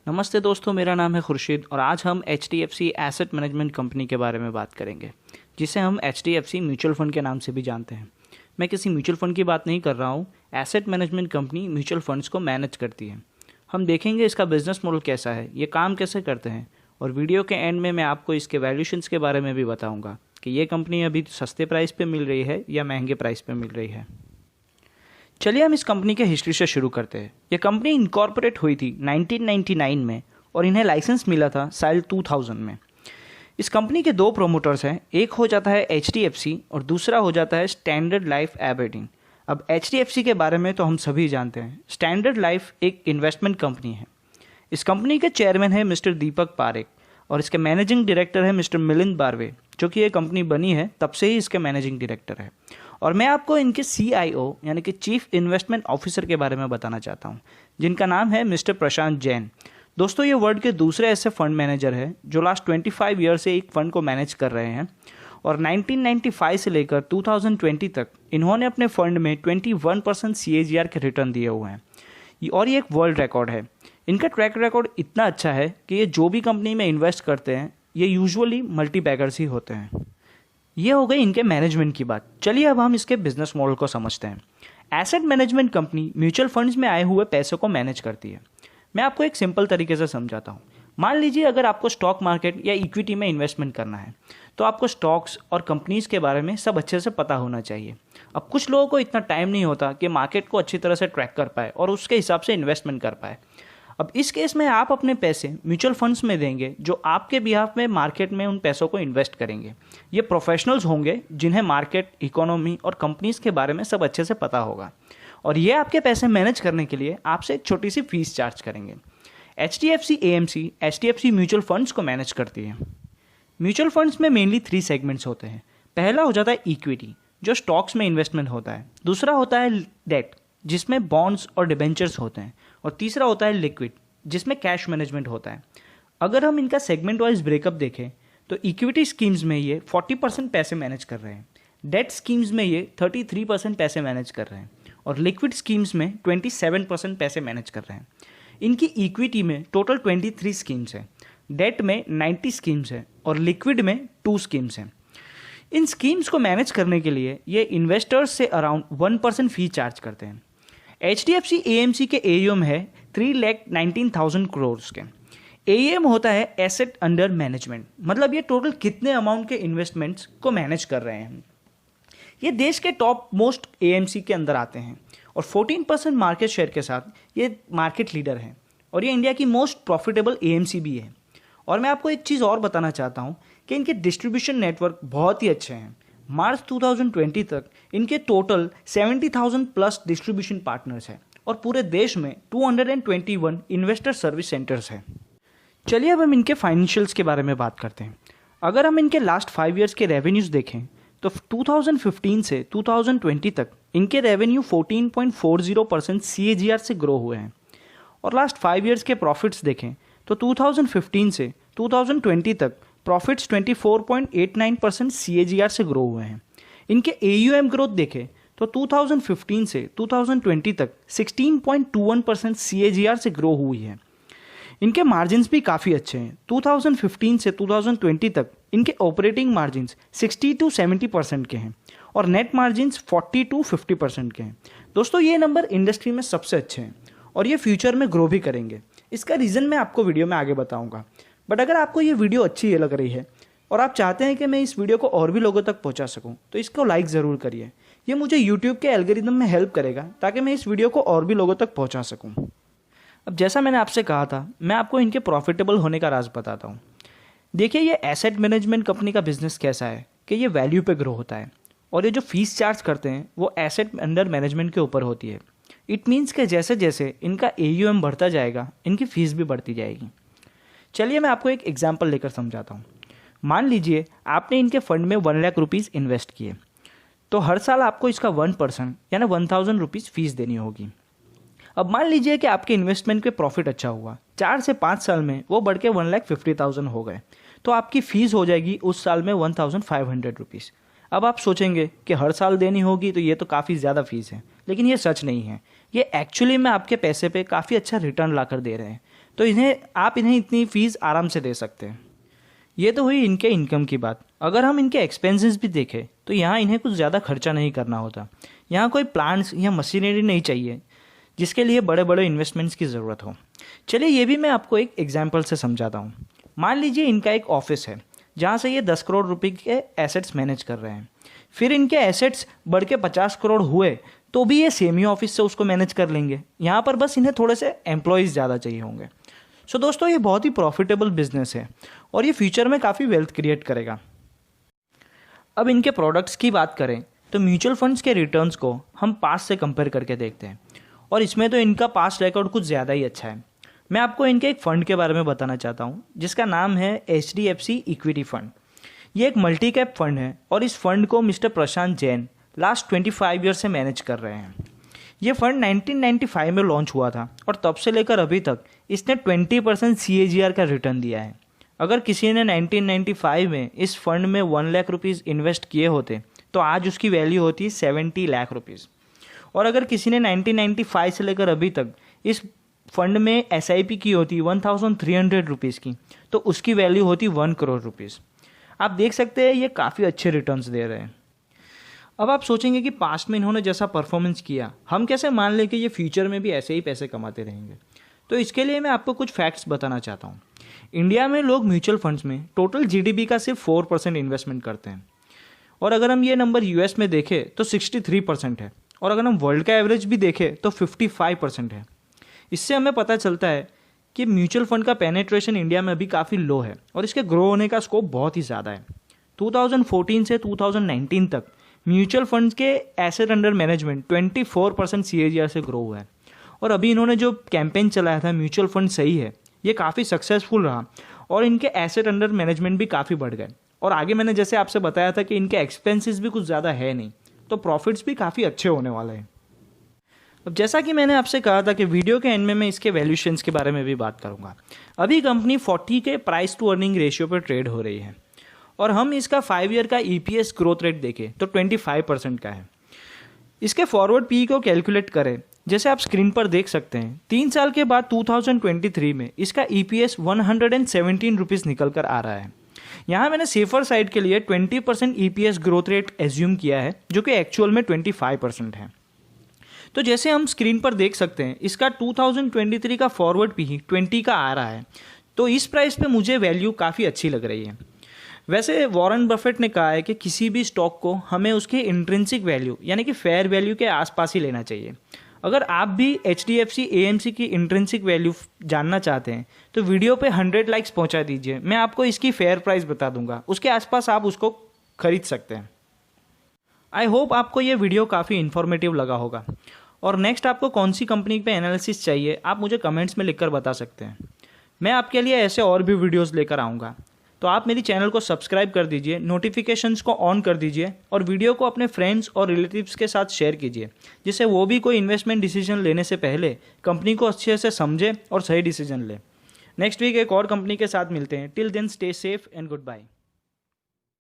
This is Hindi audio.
नमस्ते दोस्तों, मेरा नाम है खुर्शीद और आज हम HDFC एसेट मैनेजमेंट कंपनी के बारे में बात करेंगे, जिसे हम HDFC म्यूचुअल फ़ंड के नाम से भी जानते हैं। मैं किसी म्यूचुअल फ़ंड की बात नहीं कर रहा हूँ। Asset management company mutual funds को मैनेज करती है। हम देखेंगे इसका बिजनेस मॉडल कैसा है, ये काम कैसे करते हैं, और वीडियो के एंड में मैं आपको इसके वैल्यूशंस के बारे में भी बताऊँगा कि ये कंपनी अभी सस्ते प्राइस पर मिल रही है या महंगे प्राइस पर मिल रही है। चलिए हम इस कंपनी के हिस्ट्री से शुरू करते हैं। ये कंपनी इनकॉर्पोरेट हुई थी 1999 में और इन्हें लाइसेंस मिला था साल 2000 में। इस कंपनी के दो प्रोमोटर्स हैं, एक हो जाता है HDFC और दूसरा हो जाता है स्टैंडर्ड लाइफ एबरडीन। अब HDFC के बारे में तो हम सभी जानते हैं। स्टैंडर्ड लाइफ एक इन्वेस्टमेंट कंपनी है। इस कंपनी के चेयरमैन है मिस्टर दीपक पारेख और इसके मैनेजिंग डायरेक्टर है मिस्टर मिलिंद बारवे, जो कि ये कंपनी बनी है तब से ही इसके मैनेजिंग डायरेक्टर है। और मैं आपको इनके CIO यानी कि चीफ इन्वेस्टमेंट ऑफिसर के बारे में बताना चाहता हूँ, जिनका नाम है मिस्टर प्रशांत जैन। दोस्तों, ये वर्ल्ड के दूसरे ऐसे फंड मैनेजर है जो लास्ट 25 ईयर से एक फ़ंड को मैनेज कर रहे हैं और 1995 से लेकर 2020 तक इन्होंने अपने फंड में 21% CAGR के रिटर्न दिए हुए हैं और ये एक वर्ल्ड रिकॉर्ड है। इनका ट्रैक रिकॉर्ड इतना अच्छा है कि ये जो भी कंपनी में इन्वेस्ट करते हैं ये यूजुअली मल्टी बैगर्स ही होते हैं। ये हो गई इनके मैनेजमेंट की बात। चलिए अब हम इसके बिजनेस मॉडल को समझते हैं। Asset management company mutual funds में आए हुए पैसों को मैनेज करती है। मैं आपको एक सिंपल तरीके से समझाता हूँ। मान लीजिए अगर आपको स्टॉक मार्केट या इक्विटी में इन्वेस्टमेंट करना है तो आपको स्टॉक्स और कंपनीज़ के बारे में सब अच्छे से पता होना चाहिए। अब कुछ लोगों को इतना टाइम नहीं होता कि मार्केट को अच्छी तरह से ट्रैक कर पाए और उसके हिसाब से इन्वेस्टमेंट कर पाए। अब इस केस में आप अपने पैसे म्यूचुअल फंड्स में देंगे जो आपके बिहाफ में मार्केट में उन पैसों को इन्वेस्ट करेंगे। ये प्रोफेशनल्स होंगे जिन्हें मार्केट, इकोनॉमी और कंपनीज़ के बारे में सब अच्छे से पता होगा और ये आपके पैसे मैनेज करने के लिए आपसे एक छोटी सी फीस चार्ज करेंगे। HDFC AMC HDFC mutual funds को मैनेज करती है। म्यूचुअल फंड्स में मेनली 3 सेगमेंट्स होते हैं। पहला हो जाता है इक्विटी, जो स्टॉक्स में इन्वेस्टमेंट होता है। दूसरा होता है डेट, जिसमें बॉन्ड्स और डिबेंचर्स होते हैं। और तीसरा होता है लिक्विड, जिसमें कैश मैनेजमेंट होता है। अगर हम इनका सेगमेंट वाइज ब्रेकअप देखें तो इक्विटी स्कीम्स में ये 40% पैसे मैनेज कर रहे हैं, डेट स्कीम्स में ये 33% पैसे मैनेज कर रहे हैं और लिक्विड स्कीम्स में 27% पैसे मैनेज कर रहे हैं। इनकी इक्विटी में टोटल 23 स्कीम्स हैं, डेट में 90 स्कीम्स हैं और लिक्विड में 2 स्कीम्स हैं। इन स्कीम्स को मैनेज करने के लिए ये इन्वेस्टर्स से अराउंड 1% फी चार्ज करते हैं। HDFC AMC के AUM है 3,19,000 करोड़ के। AUM होता है एसेट अंडर मैनेजमेंट, मतलब ये टोटल कितने अमाउंट के इन्वेस्टमेंट्स को मैनेज कर रहे हैं। ये देश के टॉप मोस्ट AMC के अंदर आते हैं और 14% मार्केट शेयर के साथ ये मार्केट लीडर हैं और ये इंडिया की मोस्ट प्रॉफिटेबल AMC भी है। और मैं आपको एक चीज़ और बताना चाहता हूँ कि इनके डिस्ट्रीब्यूशन नेटवर्क बहुत ही अच्छे हैं। मार्च 2020 तक इनके टोटल 70,000 प्लस डिस्ट्रीब्यूशन पार्टनर्स हैं और पूरे देश में 221 इन्वेस्टर सर्विस सेंटर्स हैं। चलिए अब हम इनके फाइनेंशियल्स के बारे में बात करते हैं। अगर हम इनके लास्ट 5 ईयर्स के रेवेन्यूज़ देखें तो 2015 से 2020 तक इनके रेवेन्यू 14.40% CAGR से ग्रो हुए हैं और लास्ट 5 ईयर्स के प्रॉफिट्स देखें तो 2015 से 2020 तक प्रॉफिट्स 24.89% CAGR से ग्रो हुए हैं। इनके AUM ग्रोथ देखें तो 2015 से 2020 तक 16.21% CAGR से ग्रो हुई है। इनके मार्जिन्स भी काफ़ी अच्छे हैं। 2015 से 2020 तक इनके ऑपरेटिंग मार्जिन्स 60 to 70% के हैं और नेट मार्जिन्स 40 to 50% के हैं। दोस्तों, ये नंबर इंडस्ट्री में सबसे अच्छे हैं और ये फ्यूचर में ग्रो भी करेंगे। इसका रीज़न मैं आपको वीडियो में आगे बताऊंगा। बट अगर आपको ये वीडियो अच्छी लग रही है और आप चाहते हैं कि मैं इस वीडियो को और भी लोगों तक पहुंचा सकूं, तो इसको लाइक ज़रूर करिए। ये मुझे यूट्यूब के एल्गोरिदम में हेल्प करेगा ताकि मैं इस वीडियो को और भी लोगों तक पहुंचा सकूं। अब जैसा मैंने आपसे कहा था, मैं आपको इनके प्रॉफिटेबल होने का राज बताता हूँ। देखिए, ये एसेट मैनेजमेंट कंपनी का बिजनेस कैसा है कि ये वैल्यू पे ग्रो होता है और ये जो फीस चार्ज करते हैं वो एसेट अंडर मैनेजमेंट के ऊपर होती है। इट मीन्स कि जैसे जैसे इनका AUM बढ़ता जाएगा इनकी फ़ीस भी बढ़ती जाएगी। चलिए मैं आपको एक एग्जांपल लेकर समझाता हूँ। मान लीजिए आपने इनके फंड में 1 लाख रुपीज़ इन्वेस्ट किए, तो हर साल आपको इसका 1% यानी 1,000 रुपीज़ फीस देनी होगी। अब मान लीजिए कि आपके इन्वेस्टमेंट पे प्रॉफिट अच्छा हुआ, 4 से 5 साल में वो बढ़ के 1,50,000 हो गए, तो आपकी फ़ीस हो जाएगी उस साल में 1,500 रुपीज़। अब आप सोचेंगे कि हर साल देनी होगी तो ये तो काफ़ी ज़्यादा फीस है, लेकिन ये सच नहीं है। ये एक्चुअली में आपके पैसे पे काफ़ी अच्छा रिटर्न ला कर दे रहे हैं, तो आप इन्हें इतनी फ़ीस आराम से दे सकते हैं। ये तो हुई इनके इनकम की बात। अगर हम इनके एक्सपेंसेस भी देखें तो यहाँ इन्हें कुछ ज़्यादा खर्चा नहीं करना होता। यहाँ कोई प्लांट्स या मशीनरी नहीं चाहिए जिसके लिए बड़े बड़े इन्वेस्टमेंट्स की ज़रूरत हो। चलिए ये भी मैं आपको एक एग्जांपल से समझाता हूँ। मान लीजिए इनका एक ऑफिस है जहाँ से ये 10 करोड़ रुपए के एसेट्स मैनेज कर रहे हैं। फिर इनके एसेट्स बढ़ के 50 करोड़ हुए तो भी ये सेम ही ऑफिस से उसको मैनेज कर लेंगे। यहाँ पर बस इन्हें थोड़े से एम्प्लॉयज़ ज़्यादा चाहिए होंगे। सो दोस्तों, ये बहुत ही प्रॉफिटेबल बिजनेस है और ये फ्यूचर में काफ़ी वेल्थ क्रिएट करेगा। अब इनके प्रोडक्ट्स की बात करें तो म्यूचुअल फंड्स के रिटर्न्स को हम पास्ट से कंपेयर करके देखते हैं और इसमें तो इनका पास्ट रिकॉर्ड कुछ ज़्यादा ही अच्छा है। मैं आपको इनके एक फ़ंड के बारे में बताना चाहता हूँ जिसका नाम है HDFC इक्विटी फंड। ये एक मल्टी कैप फंड है और इस फंड को मिस्टर प्रशांत जैन लास्ट 25 ईयर से मैनेज कर रहे हैं। ये फंड 1995 में लॉन्च हुआ था और तब से लेकर अभी तक इसने 20% CAGR का रिटर्न दिया है। अगर किसी ने 1995 में इस फंड में 1 लाख रुपीज़ इन्वेस्ट किए होते तो आज उसकी वैल्यू होती 70 लाख रुपीज़। और अगर किसी ने 1995 से लेकर अभी तक इस फंड में SIP की होती 1300 रुपीज़ की तो उसकी वैल्यू होती 1 करोड़ रुपीज़। आप देख सकते हैं ये काफ़ी अच्छे रिटर्न्स दे रहे हैं। अब आप सोचेंगे कि पास्ट में इन्होंने जैसा परफॉर्मेंस किया हम कैसे मान लें कि ये फ्यूचर में भी ऐसे ही पैसे कमाते रहेंगे। तो इसके लिए मैं आपको कुछ फैक्ट्स बताना चाहता हूँ। इंडिया में लोग म्यूचुअल फंड्स में टोटल GDP का सिर्फ 4% इन्वेस्टमेंट करते हैं और अगर हम ये नंबर US में देखें तो 63% है और अगर हम वर्ल्ड का एवरेज भी देखें तो 55% है। इससे हमें पता चलता है कि म्यूचुअल फंड का पेनेट्रेशन इंडिया में अभी काफ़ी लो है और इसके ग्रो होने का स्कोप बहुत ही ज़्यादा है। 2014 से 2019 तक म्यूचुअल फंड्स के एसेट अंडर मैनेजमेंट 24% CAGR से ग्रो हुआ है और अभी इन्होंने जो कैंपेन चलाया था म्यूचुअल फंड सही है, ये काफ़ी सक्सेसफुल रहा और इनके एसेट अंडर मैनेजमेंट भी काफ़ी बढ़ गए। और आगे मैंने जैसे आपसे बताया था कि इनके एक्सपेंसेस भी कुछ ज़्यादा है नहीं, तो प्रॉफिट्स भी काफ़ी अच्छे होने वाले हैं। अब जैसा कि मैंने आपसे कहा था कि वीडियो के एंड में मैं इसके वैल्यूएशंस के बारे में भी बात करूंगा। अभी कंपनी 40 के प्राइस टू अर्निंग रेशियो पर ट्रेड हो रही है और हम इसका 5 ईयर का EPS ग्रोथ रेट देखें तो 25% का है। इसके फॉरवर्ड PE को कैलकुलेट करें जैसे आप स्क्रीन पर देख सकते हैं। 3 साल के बाद 2023 में इसका EPS 117 रुपीज़ निकल कर आ रहा है। यहाँ मैंने सेफर साइड के लिए 20% EPS ग्रोथ रेट एज्यूम किया है जो कि एक्चुअल में 25% है। तो जैसे हम स्क्रीन पर देख सकते हैं इसका 2023 का फॉरवर्ड PE 20 का आ रहा है, तो इस प्राइस पे मुझे वैल्यू काफ़ी अच्छी लग रही है। वैसे वॉरेन बफेट ने कहा है कि किसी भी स्टॉक को हमें उसके इंट्रिंसिक वैल्यू यानी कि फेयर वैल्यू के आसपास ही लेना चाहिए। अगर आप भी HDFC AMC की इंट्रिंसिक वैल्यू जानना चाहते हैं तो वीडियो पे 100 लाइक्स पहुंचा दीजिए, मैं आपको इसकी फेयर प्राइस बता दूंगा, उसके आसपास आप उसको खरीद सकते हैं। आई होप आपको ये वीडियो काफ़ी इन्फॉर्मेटिव लगा होगा और नेक्स्ट आपको कौन सी कंपनी पे एनालिसिस चाहिए आप मुझे कमेंट्स में लिखकर बता सकते हैं। मैं आपके लिए ऐसे और भी वीडियोज़ लेकर आऊँगा। तो आप मेरी चैनल को सब्सक्राइब कर दीजिए, नोटिफिकेशंस को ऑन कर दीजिए और वीडियो को अपने फ्रेंड्स और रिलेटिव्स के साथ शेयर कीजिए जिससे वो भी कोई इन्वेस्टमेंट डिसीजन लेने से पहले कंपनी को अच्छे से समझे और सही डिसीजन ले। नेक्स्ट वीक एक और कंपनी के साथ मिलते हैं। Till then stay safe and good bye.